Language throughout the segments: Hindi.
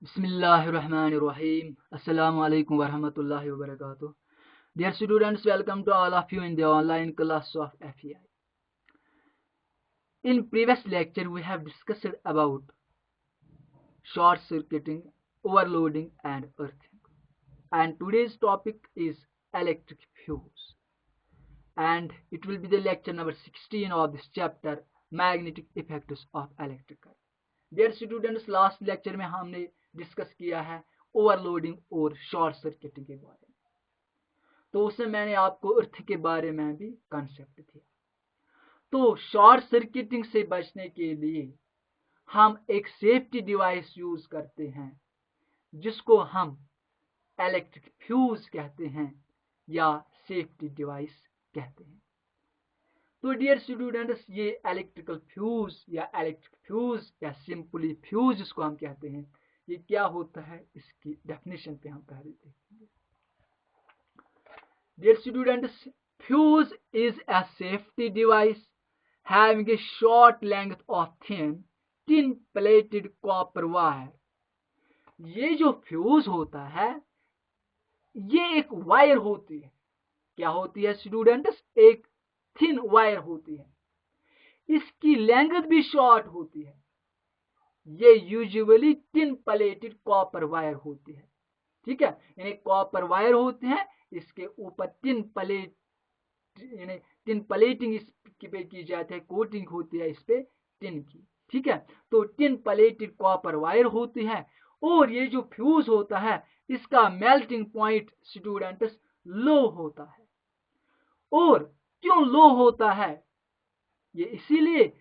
Bismillahirrahmanirrahim. Assalamu alaikum warahmatullahi wabarakatuh. Dear students, welcome to all of you in the online class of FEI. In previous lecture, we have discussed about short circuiting, overloading and earthing. And today's topic is electric fuse. And it will be the lecture number 16 of this chapter, magnetic effects of electric current. Dear students, last lecture में हमने डिस्कस किया है ओवरलोडिंग और शॉर्ट सर्किटिंग के बारे में, तो उसमें मैंने आपको अर्थ के बारे में भी कॉन्सेप्ट दिया। तो शॉर्ट सर्किटिंग से बचने के लिए हम एक सेफ्टी डिवाइस यूज करते हैं जिसको हम इलेक्ट्रिक फ्यूज कहते हैं या सेफ्टी डिवाइस कहते हैं। तो डियर स्टूडेंट्स, ये इलेक्ट्रिकल फ्यूज या सिंपली फ्यूज जिसको हम कहते हैं, ये क्या होता है, इसकी डेफिनेशन पे हम पहले देखेंगे। Dear students, fuse is a safety device having a short length of thin tin plated copper wire. ये जो फ्यूज होता है ये एक वायर होती है। क्या होती है स्टूडेंट्स? एक थिन वायर होती है। इसकी लेंथ भी शॉर्ट होती है। ये usually tin plated copper wire होती है। ठीक है, यानी कॉपर वायर होते हैं, इसके ऊपर टिन प्लेटिंग इस पे की जाती है, कोटिंग होती है इस पे टिन की। ठीक है, तो टिन प्लेटेड कॉपर वायर होती है। और ये जो फ्यूज होता है इसका मेल्टिंग पॉइंट स्टूडेंट्स लो होता है। और क्यों लो होता है? ये इसीलिए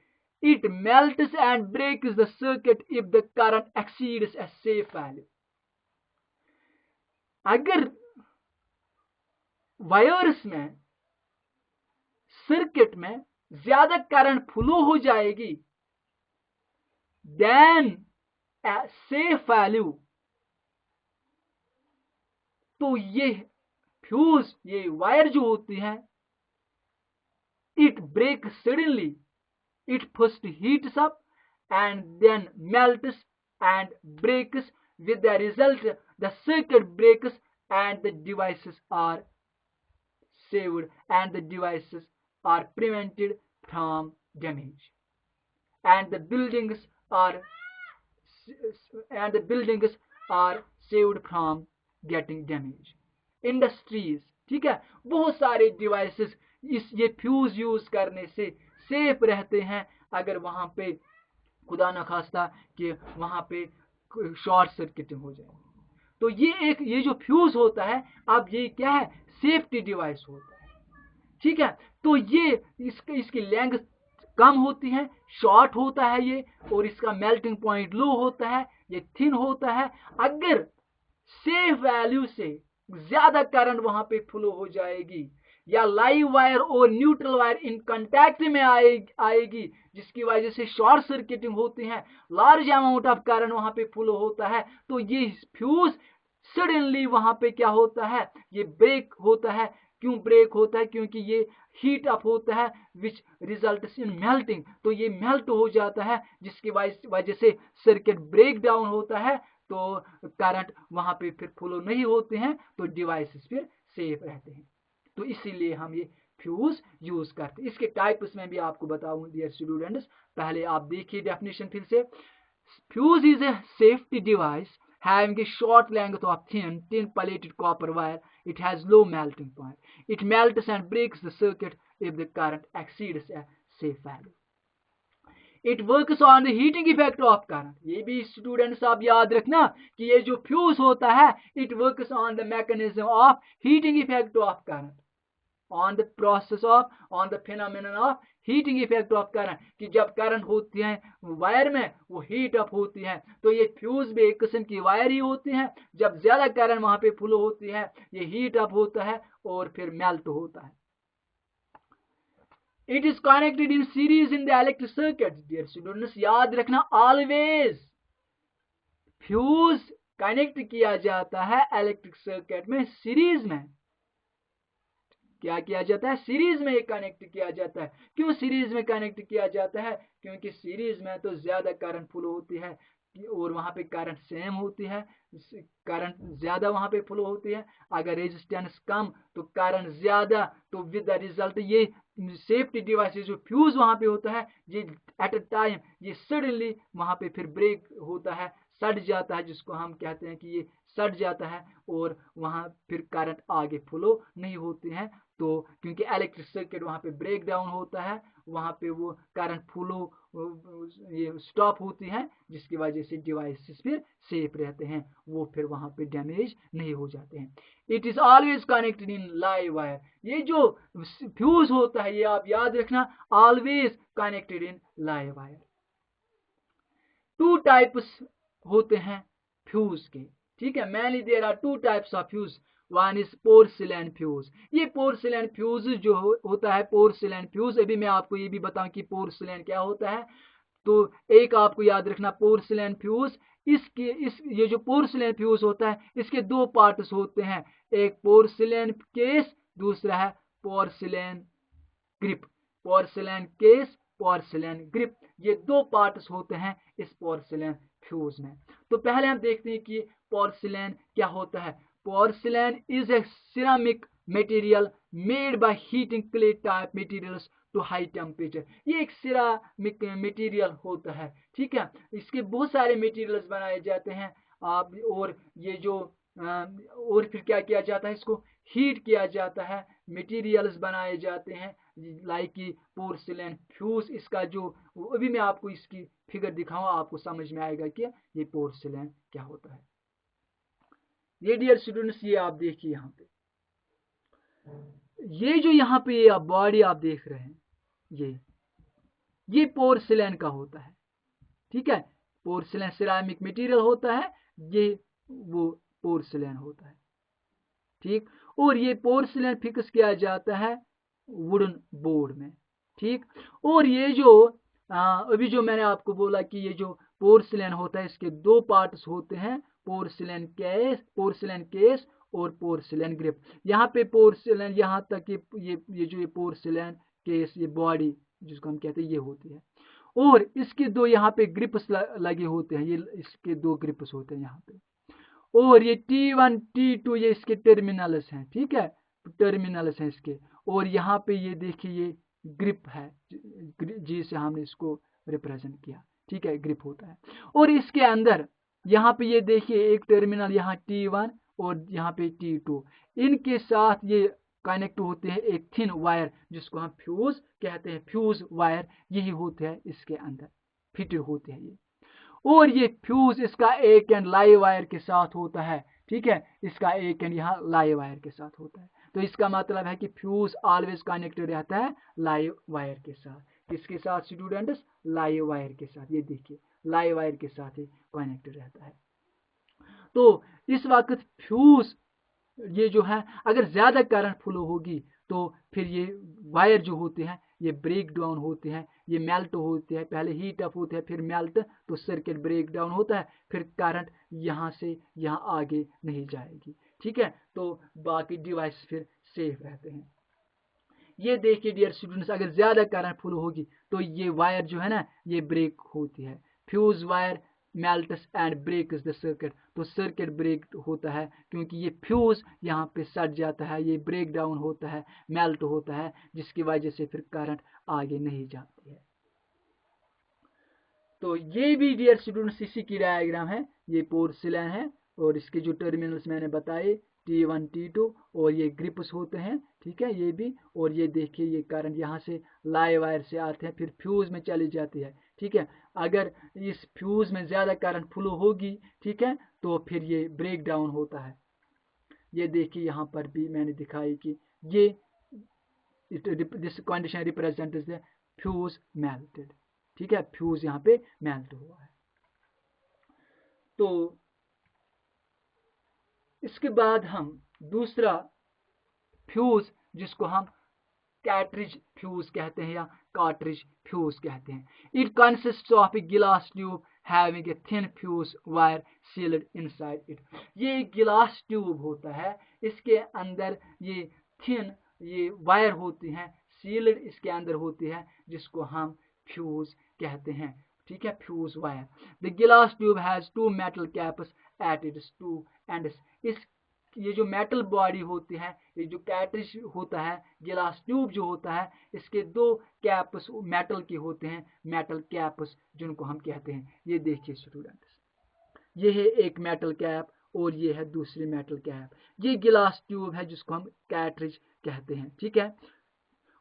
it melts and breaks the circuit if the current exceeds a safe value. अगर वायर्स में सर्किट में ज्यादा करंट फ्लो हो जाएगी देन a safe value, तो ये फ्यूज, ये वायर जो होती है, it breaks suddenly. It first heats up and then melts and breaks. With the result, the circuit breaks and the devices are saved and the devices are prevented from damage. And the buildings are saved from getting damage. Industries, ठीक है, बहुत सारे डिवाइसेस ये फ्यूज यूज करने से सेफ रहते हैं अगर वहां पे खुदा न खास्ता कि वहां पे शॉर्ट सर्किटिंग हो जाए। तो ये जो फ्यूज होता है, अब ये क्या है? सेफ्टी डिवाइस होता है। ठीक है, तो ये इसकी लेंथ कम होती है, शॉर्ट होता है ये, और इसका मेल्टिंग पॉइंट लो होता है, ये थिन होता है। अगर सेफ वैल्यू से ज्यादा करंट वहां पे फ्लो हो जाएगी या लाइव वायर और न्यूट्रल वायर इन कांटेक्ट में आएगी, जिसकी वजह से शॉर्ट सर्किटिंग होती है, लार्ज अमाउंट ऑफ करंट वहां पे फ्लो होता है, तो ये फ्यूज सडनली वहां पे क्या होता है? ये ब्रेक होता है। क्यों ब्रेक होता है? क्योंकि ये हीट अप होता है विच रिजल्ट्स इन मेल्टिंग। तो ये मेल्ट हो जाता है जिसकी वजह से सर्किट ब्रेक डाउन होता है, तो करंट वहां पे फिर फ्लो नहीं होते हैं, तो डिवाइसेस फिर सेफ रहते हैं। तो इसीलिए हम ये फ्यूज यूज करते हैं। इसके टाइप्स में भी आपको बताऊं डियर स्टूडेंट्स, पहले आप देखिए डेफिनेशन फिर से। Fuse is a safety device having a short length of thin tin-plated copper wire. It has low melting point. It melts and breaks the circuit if the current exceeds a safe value. It works on the heating effect of current. ये भी स्टूडेंट्स आप याद रखना कि ये जो फ्यूज होता है, it works on the mechanism of heating effect of current, on the phenomenon of heating effect of current, कि जब करंट होती है वायर में वो हीट अप होती है। तो ये फ्यूज भी एक किस्म की वायर ही होती है। जब ज्यादा करंट वहां पे फ्लो होती है, ये हीट अप होता है और फिर मेल्ट होता है। It is connected in series in the electric circuit. Dear students, याद रखना ऑलवेज फ्यूज कनेक्ट किया जाता है इलेक्ट्रिक सर्किट में सीरीज में। क्या किया जाता है? सीरीज में कनेक्ट किया जाता है। क्यों सीरीज में कनेक्ट किया जाता है? क्योंकि सीरीज में तो ज्यादा करंट फ्लो होती है, और वहां पे करंट सेम होती है, करंट ज्यादा वहां पे फ्लो होती है। अगर रेजिस्टेंस कम तो करंट ज्यादा, तो विद द रिजल्ट ये सेफ्टी डिवाइसेस जो फ्यूज वहां पे होता है ये एट अ टाइम ये सडनली वहां पे फिर ब्रेक होता है, सड़ जाता है, जिसको हम कहते हैं कि ये सड़ जाता है और वहां फिर करंट आगे फ्लो नहीं होते हैं। तो क्योंकि इलेक्ट्रिक सर्किट वहां पे ब्रेक डाउन होता है, वहां पे वो करंट फ्लो ये स्टॉप होती है, जिसकी वजह से डिवाइसेस फिर सेफ रहते हैं, वो फिर वहां पे डैमेज नहीं हो जाते हैं। It is always connected in live wire. ये जो फ्यूज होता है ये आप याद रखना, always connected in live wire. Two types होते हैं फ्यूज के, ठीक है। Mainly there are two types of fuse, one is porcelain fuse. ये पोर्सिलेन फ्यूज जो होता है, पोर्सिलेन फ्यूज, अभी मैं आपको ये भी बताऊं कि पोर्सिलेन क्या होता है। तो एक आपको याद रखना पोर्सिलेन फ्यूज, ये जो पोर्सिलेन फ्यूज होता है इसके दो पार्ट्स होते हैं, एक पोर्सिलेन केस, दूसरा है porcelain grip. Porcelain case, porcelain grip, ये दो पार्ट्स होते हैं इस पोर्सिलेन फ्यूज में। तो पहले हम देखते हैं कि पोर्सिलेन क्या होता है। Porcelain is a ceramic material made by heating clay type materials to high temperature. ये एक सिरामिक मटेरियल होता है, ठीक है। इसके बहुत सारे मटेरियल्स बनाए जाते हैं आप, और ये जो और फिर क्या किया जाता है, इसको हीट किया जाता है, मटेरियल्स बनाए जाते हैं लाइक की पोर्सिलेन फ्यूज। इसका जो अभी मैं आपको इसकी फिगर दिखाऊंगा, आपको समझ में आएगा कि ये पोर्सिलेन क्या होता है। ये डियर स्टूडेंट्स, ये आप देखिए यहाँ पे, ये जो यहाँ पे ये बॉडी आप देख रहे हैं, ये पोर्सिलेन का होता है, ठीक है। पोर्सिलेन सिरामिक मटेरियल होता है, ये वो पोर्सिलेन होता है, ठीक। और ये पोर्सिलेन फिक्स किया जाता है वुडन बोर्ड में, ठीक। और ये जो अभी जो मैंने आपको बोला कि ये जो पोर्सिलेन होता है इसके दो पार्ट्स होते हैं, पोर्सिलेन केस और पोर्सिलेन ग्रिप। यहाँ पे पोर्सिलेन, यहाँ तक ये जो ये पोर्सिलेन केस, ये बॉडी जिसको हम कहते हैं ये होती है, और इसके दो यहाँ पे ग्रिप्स लगे होते हैं, ये इसके दो ग्रिप्स होते हैं यहाँ पे। और ये T1 T2 ये इसके टर्मिनल्स हैं, ठीक है, टर्मिनल्स हैं इसके। और यहाँ पे ये देखिए ये ग्रिप है, जी से हमने इसको रिप्रेजेंट किया, ठीक है, ग्रिप होता है। और इसके अंदर यहाँ पे ये देखिए एक टर्मिनल यहाँ T1 और यहाँ पे T2, इनके साथ ये कनेक्ट होते हैं एक थिन वायर जिसको हम फ्यूज कहते हैं, फ्यूज वायर यही होते हैं इसके अंदर फिट होते हैं ये। और ये फ्यूज इसका एक एंड लाइव वायर के साथ होता है, ठीक है, इसका एक एंड यहाँ लाइव वायर के साथ होता है। तो इसका मतलब है कि फ्यूज ऑलवेज कनेक्टेड रहता है लाइव वायर के साथ। किसके साथ स्टूडेंट्स? लाइव वायर के साथ। ये देखिए लाइव वायर के साथ ही कनेक्टेड रहता है। तो इस वक्त फ्यूज ये जो है अगर ज्यादा करंट फ्लो होगी तो फिर ये वायर जो होते हैं ये ब्रेक डाउन होते हैं, ये मेल्ट होते हैं, पहले हीट अप होते हैं फिर मेल्ट, तो सर्किट ब्रेक डाउन होता है, फिर करंट यहाँ से यहाँ आगे नहीं जाएगी, ठीक है। तो बाकी डिवाइस फिर सेफ रहते हैं। ये देखिए डियर स्टूडेंट्स, अगर ज्यादा करंट फ्लो होगी तो ये वायर जो है ना ये ब्रेक होती है, fuse wire melts and breaks the circuit. तो सर्किट ब्रेक होता है क्योंकि ये फ्यूज यहाँ पे सट जाता है, ये ब्रेक डाउन होता है, मेल्ट होता है, जिसकी वजह से फिर करंट आगे नहीं जाती है। तो ये भी डियर स्टूडेंट्स इसी की डायग्राम है, ये पोर्सिलेन है और इसके जो टर्मिनल्स मैंने बताए T1 T2 और ये ग्रिप्स होते हैं, ठीक है, ये भी। और ये देखिए ये करंट यहाँ से लाइव वायर से आते हैं फिर फ्यूज में चली जाती है, ठीक है। अगर इस फ्यूज में ज्यादा करंट फ्लो होगी, ठीक है, तो फिर ये ब्रेक डाउन होता है। ये देखिए यहाँ पर भी मैंने दिखाई कि ये this condition represents the fuse melted, ठीक है, फ्यूज यहाँ पे मेल्ट हुआ है। तो इसके बाद हम दूसरा फ्यूज जिसको हम कैट्रिज फ्यूज कहते हैं या कार्ट्रिज फ्यूज कहते हैं। It consist of a glass tube having a thin fuse wire sealed inside it. ये एक गिलास ट्यूब होता है, इसके अंदर ये थिन ये वायर होती हैं, सील्ड इसके अंदर होती है, जिसको हम फ्यूज कहते हैं, ठीक है, फ्यूज वायर। द गिलास tube has 2 metal caps at its 2 ends. इस ये जो मेटल बॉडी होती है, ये जो कैट्रिज होता है, गिलास ट्यूब जो होता है, इसके 2 कैप्स मेटल के होते हैं, मेटल कैप्स जिनको हम कहते हैं। ये देखिए स्टूडेंट्स, ये है एक मेटल कैप और ये है दूसरी मेटल कैप। ये गिलास ट्यूब है जिसको हम कैट्रिज कहते हैं, ठीक है।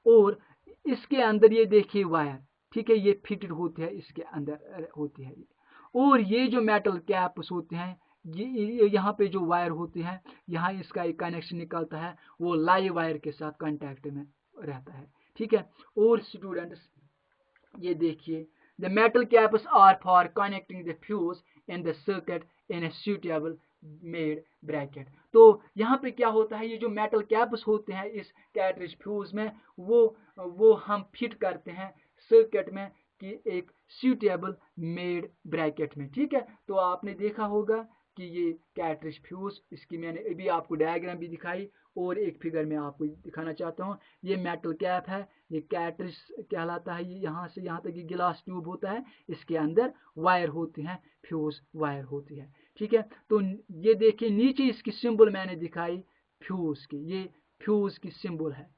और इसके अंदर ये देखिए वायर, ठीक है, ये फिटेड होती है, इसके अंदर होती है। और ये जो मेटल कैप्स होते हैं, ये यहाँ पे जो वायर होती है, यहाँ इसका एक कनेक्शन निकलता है, वो लाइव वायर के साथ कांटेक्ट में रहता है, ठीक है। और स्टूडेंट्स ये देखिए, the metal caps are for connecting the fuse in the circuit in a suitable made bracket. तो यहाँ पे क्या होता है, ये जो मेटल कैप्स होते हैं इस कैट्रिज फ्यूज में, वो हम फिट करते हैं सर्किट में कि एक सुटेबल मेड ब्रैकेट में, ठीक है। तो आपने देखा होगा कि ये कैट्रिज फ्यूज, इसकी मैंने अभी आपको डायग्राम भी दिखाई और एक फिगर में आपको दिखाना चाहता हूँ। ये मेटल कैप है, ये कैट्रिज कहलाता है। ये यहाँ से यहाँ तक ये गिलास ट्यूब होता है, इसके अंदर वायर होती हैं, फ्यूज वायर होती है, ठीक है। तो ये देखिए नीचे इसकी सिंबल मैंने दिखाई फ्यूज की, ये फ्यूज की सिंबल है।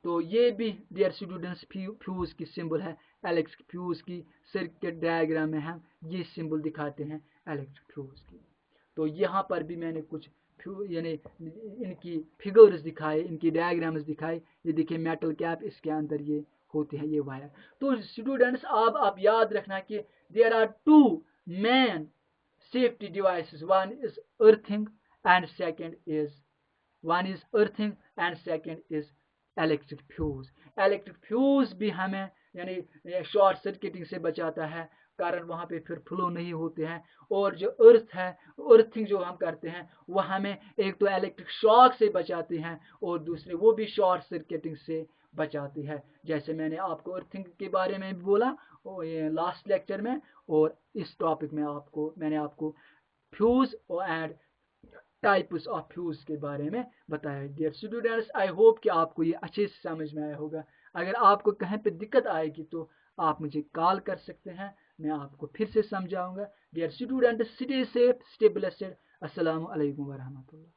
तो ये भी डियर स्टूडेंट्स फ्यूज की सिंबल है, इलेक्ट्रिक फ्यूज की। सर्किट डायग्राम में हम ये सिंबल दिखाते हैं इलेक्ट्रिक फ्यूज की। तो यहाँ पर भी मैंने कुछ यानी इनकी फिगर्स दिखाए, इनकी डायग्राम्स दिखाए। ये देखिए मेटल कैप, इसके अंदर ये होते हैं ये वायर। तो स्टूडेंट्स अब आप याद रखना कि there are 2 main safety devices, one is earthing and second is electric fuse. Electric fuse भी हमें यानी शॉर्ट सर्किटिंग से बचाता है, कारण वहाँ पे फिर फ्लो नहीं होते हैं। और जो अर्थ है, अर्थिंग जो हम करते हैं, वो हमें एक तो इलेक्ट्रिक शॉक से बचाती हैं और दूसरे वो भी शॉर्ट सर्किटिंग से बचाती है। जैसे मैंने आपको अर्थिंग के बारे में बोला ये लास्ट लेक्चर में, और इस टॉपिक में मैंने आपको fuse and types of fuse के बारे में बताया। डियर स्टूडेंट्स, आई होप कि आपको ये अच्छे से समझ में आया होगा। अगर आपको कहीं पे दिक्कत आएगी तो आप मुझे कॉल कर सकते हैं, मैं आपको फिर से समझाऊंगा। Dear students, stay safe, stay blessed. अस्सलाम वालेकुम व रहमतुल्लाह।